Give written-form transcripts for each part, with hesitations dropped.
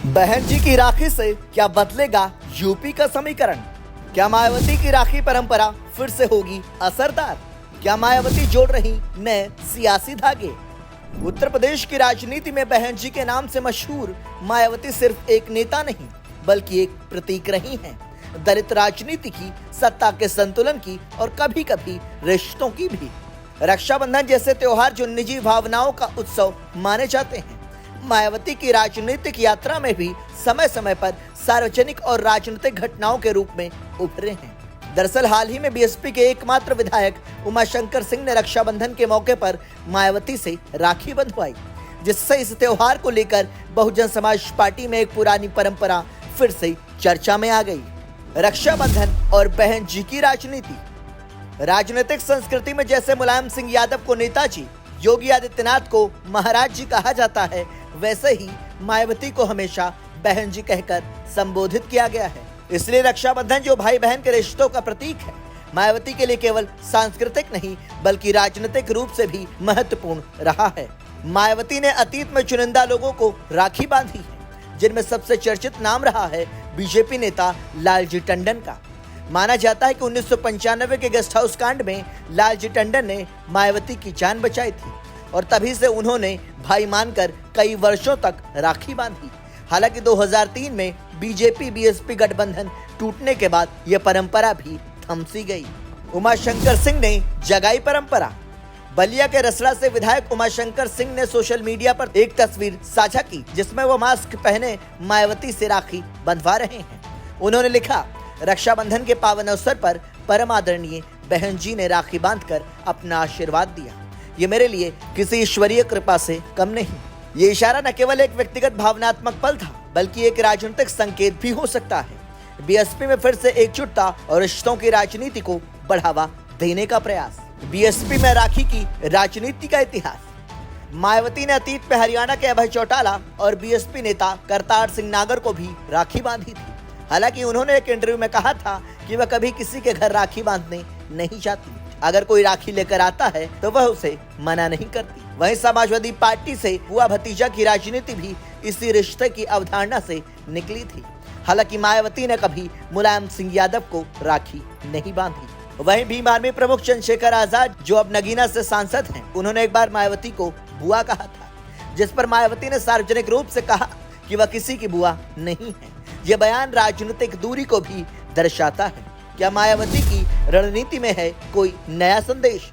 बहन जी की राखी से क्या बदलेगा यूपी का समीकरण? क्या मायावती की राखी परंपरा फिर से होगी असरदार? क्या मायावती जोड़ रही नए सियासी धागे? उत्तर प्रदेश की राजनीति में बहन जी के नाम से मशहूर मायावती सिर्फ एक नेता नहीं बल्कि एक प्रतीक रही हैं। दलित राजनीति की, सत्ता के संतुलन की और कभी कभी रिश्तों की भी। रक्षाबंधन जैसे त्योहार जो निजी भावनाओं का उत्सव माने जाते हैं, मायावती की राजनीतिक यात्रा में भी समय समय पर सार्वजनिक और राजनीतिक घटनाओं के रूप में उभरे हैं। दरअसल हाल ही में बीएसपी के एकमात्र विधायक उमाशंकर सिंह ने रक्षाबंधन के मौके पर मायावती से राखी बंधवाई, जिससे इस त्योहार को लेकर बहुजन समाज पार्टी में एक पुरानी परंपरा फिर से चर्चा में आ गई। रक्षाबंधन और बहन जी की राजनीति। राजनीतिक संस्कृति में जैसे मुलायम सिंह यादव को नेताजी, योगी आदित्यनाथ को महाराज जी कहा जाता है, वैसे ही मायावती को हमेशा बहन जी कहकर संबोधित किया गया है। इसलिए रक्षाबंधन जो भाई बहन के रिश्तों का प्रतीक है, मायावती के लिए केवल सांस्कृतिक नहीं बल्कि राजनीतिक रूप से भी महत्वपूर्ण रहा है। मायावती ने अतीत में चुनिंदा लोगों को राखी बांधी है, जिनमें सबसे चर्चित नाम रहा है बीजेपी नेता लालजी टंडन का। माना जाता है कि 1995 के गेस्ट हाउस कांड में लालजी टंडन ने मायावती की जान बचाई थी और तभी से उन्होंने भाई मानकर कई वर्षों तक राखी बांधी। हालांकि 2003 में बीजेपी बीएसपी गठबंधन टूटने के बाद यह परंपरा भी थम सी गई। उमाशंकर सिंह ने जगाई परंपरा। बलिया के रसड़ा से विधायक उमाशंकर सिंह ने सोशल मीडिया पर एक तस्वीर साझा की, जिसमें वो मास्क पहने मायावती से राखी बंधवा रहे हैं। उन्होंने लिखा, रक्षाबंधन के पावन अवसर पर परम आदरणीय बहन जी ने राखी बांधकर अपना आशीर्वाद दिया। ये मेरे लिए किसी ईश्वरीय कृपा से कम नहीं। ये इशारा न केवल एक व्यक्तिगत भावनात्मक पल था बल्कि एक राजनीतिक संकेत भी हो सकता है। बीएसपी में फिर से एकजुटता और रिश्तों की राजनीति को बढ़ावा देने का प्रयास। बीएसपी में राखी की राजनीति का इतिहास। मायावती ने अतीत में हरियाणा के अभय चौटाला और बीएसपी नेता करतार सिंह नागर को भी राखी बांधी थी। हालांकि उन्होंने एक इंटरव्यू में कहा था कि वह कभी किसी के घर राखी बांधने नहीं जाती। अगर कोई राखी लेकर आता है तो वह उसे मना नहीं करती। वहीं समाजवादी पार्टी से बुआ भतीजा की राजनीति भी इसी रिश्ते की अवधारणा से निकली थी। हालांकि मायावती ने कभी मुलायम सिंह यादव को राखी नहीं बांधी। वहीं भीम आर्मी प्रमुख चंद्रशेखर आजाद, जो अब नगीना से सांसद हैं, उन्होंने एक बार मायावती को बुआ कहा था, जिस पर मायावती ने सार्वजनिक रूप से कहा कि वह किसी की बुआ नहीं है। यह बयान राजनीतिक दूरी को भी दर्शाता है। क्या मायावती की रणनीति में है कोई नया संदेश?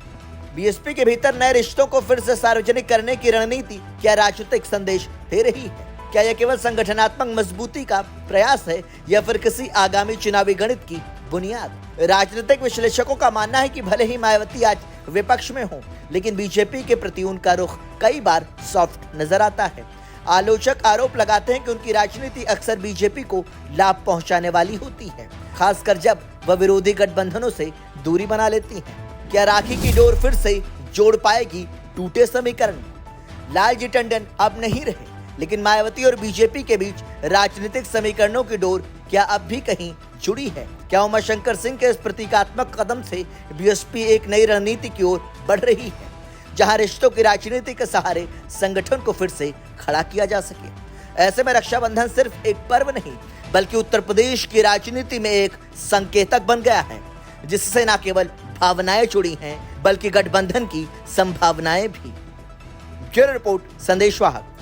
बीएसपी के भीतर नए रिश्तों को फिर से सार्वजनिक करने की रणनीति क्या राजनीतिक संदेश दे रही है? क्या यह केवल संगठनात्मक मजबूती का प्रयास है या फिर किसी आगामी चुनावी गणित की बुनियाद? राजनीतिक विश्लेषकों का मानना है कि भले ही मायावती आज विपक्ष में हो, लेकिन बीजेपी के प्रति उनका रुख कई बार सॉफ्ट नजर आता है। आलोचक आरोप लगाते हैं कि उनकी राजनीति अक्सर बीजेपी को लाभ पहुंचाने वाली होती है, खासकर जब वह विरोधी गठबंधनों से दूरी बना लेती है। क्या राखी की डोर फिर से जोड़ पाएगी टूटे समीकरण? लालजी टंडन अब नहीं रहे, लेकिन मायावती और बीजेपी के बीच राजनीतिक समीकरणों की डोर क्या अब भी कहीं जुड़ी है? क्या उमाशंकर सिंह के इस प्रतीकात्मक कदम से बीएसपी एक नई रणनीति की ओर बढ़ रही है, जहां रिश्तों की राजनीति के सहारे संगठन को फिर से खड़ा किया जा सके? ऐसे में रक्षाबंधन सिर्फ एक पर्व नहीं बल्कि उत्तर प्रदेश की राजनीति में एक संकेतक बन गया है, जिससे न केवल भावनाएं जुड़ी हैं बल्कि गठबंधन की संभावनाएं भी। ब्यूरो रिपोर्ट, संदेश वाहक।